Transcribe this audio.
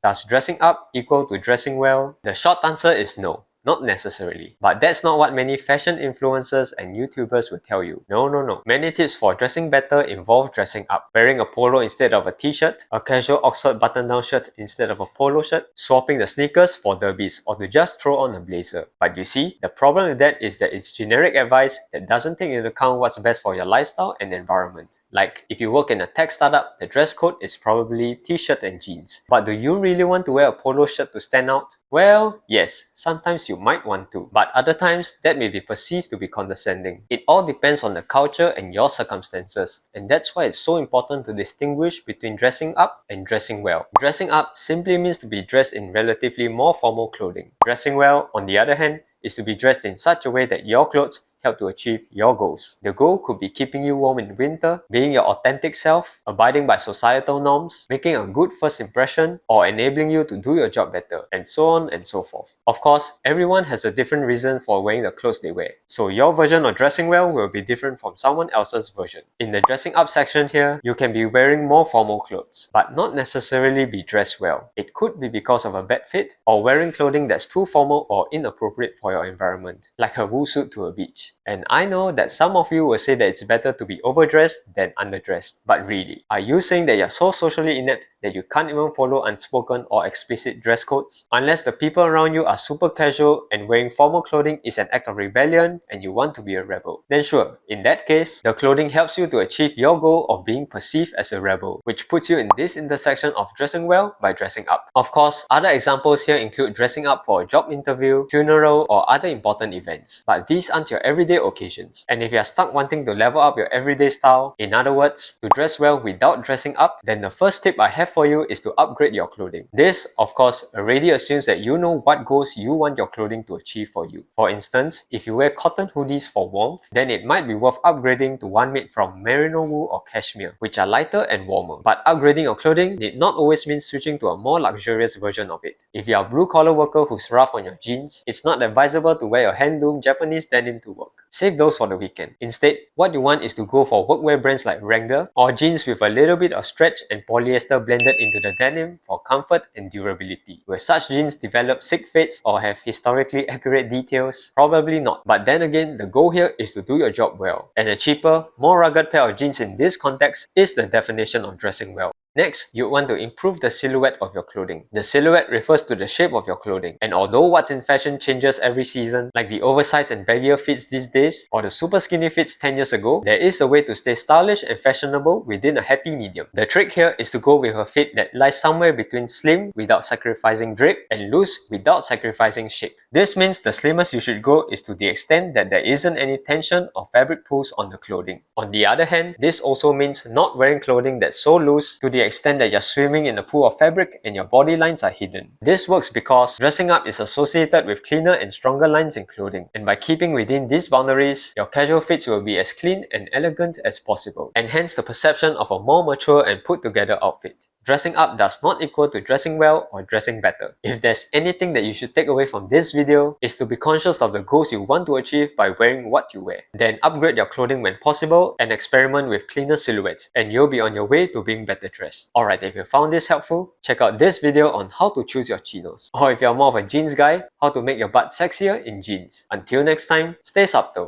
Does dressing up equal to dressing well? The short answer is no. Not necessarily. But that's not what many fashion influencers and YouTubers will tell you. No. Many tips for dressing better involve dressing up. Wearing a polo instead of a t-shirt, a casual Oxford button-down shirt instead of a polo shirt, swapping the sneakers for derbies, or to just throw on a blazer. But you see, the problem with that is that it's generic advice that doesn't take into account what's best for your lifestyle and environment. Like, if you work in a tech startup, the dress code is probably t-shirt and jeans. But do you really want to wear a polo shirt to stand out? Well, yes, sometimes you might want to, but other times that may be perceived to be condescending. It all depends on the culture and your circumstances, and that's why it's so important to distinguish between dressing up and dressing well. Dressing up simply means to be dressed in relatively more formal clothing. Dressing well, on the other hand, is to be dressed in such a way that your clothes help to achieve your goals. The goal could be keeping you warm in winter, being your authentic self, abiding by societal norms, making a good first impression, or enabling you to do your job better, and so on and so forth. Of course, everyone has a different reason for wearing the clothes they wear, so your version of dressing well will be different from someone else's version. In the dressing up section here, you can be wearing more formal clothes, but not necessarily be dressed well. It could be because of a bad fit, or wearing clothing that's too formal or inappropriate for your environment, like a wool suit to a beach. And I know that some of you will say that it's better to be overdressed than underdressed. But really, are you saying that you're so socially inept that you can't even follow unspoken or explicit dress codes? Unless the people around you are super casual and wearing formal clothing is an act of rebellion and you want to be a rebel, then sure, in that case, the clothing helps you to achieve your goal of being perceived as a rebel, which puts you in this intersection of dressing well by dressing up. Of course, other examples here include dressing up for a job interview, funeral, or other important events. But these aren't your everyday occasions. And if you're stuck wanting to level up your everyday style, in other words, to dress well without dressing up, then the first tip I have for you is to upgrade your clothing. This, of course, already assumes that you know what goals you want your clothing to achieve for you. For instance, if you wear cotton hoodies for warmth, then it might be worth upgrading to one made from merino wool or cashmere, which are lighter and warmer. But upgrading your clothing need not always mean switching to a more luxurious version of it. If you're a blue-collar worker who's rough on your jeans, it's not advisable to wear your hand-loomed Japanese denim to work. Save those for the weekend. Instead, what you want is to go for workwear brands like Wrangler or jeans with a little bit of stretch and polyester blended into the denim for comfort and durability. Will such jeans develop sick fades or have historically accurate details? Probably not. But then again, the goal here is to do your job well. And a cheaper, more rugged pair of jeans in this context is the definition of dressing well. Next, you want to improve the silhouette of your clothing. The silhouette refers to the shape of your clothing. And although what's in fashion changes every season, like the oversized and baggier fits these days, or the super skinny fits 10 years ago, there is a way to stay stylish and fashionable within a happy medium. The trick here is to go with a fit that lies somewhere between slim without sacrificing drape and loose without sacrificing shape. This means the slimmest you should go is to the extent that there isn't any tension or fabric pulls on the clothing. On the other hand, this also means not wearing clothing that's so loose to the extent that you're swimming in a pool of fabric and your body lines are hidden. This works because dressing up is associated with cleaner and stronger lines in clothing, and by keeping within these boundaries, your casual fits will be as clean and elegant as possible, and hence the perception of a more mature and put together outfit. Dressing up does not equal to dressing well or dressing better. If there's anything that you should take away from this video, is to be conscious of the goals you want to achieve by wearing what you wear. Then upgrade your clothing when possible and experiment with cleaner silhouettes, and you'll be on your way to being better dressed. Alright, if you found this helpful, check out this video on how to choose your chinos. Or if you're more of a jeans guy, how to make your butt sexier in jeans. Until next time, stay subtle.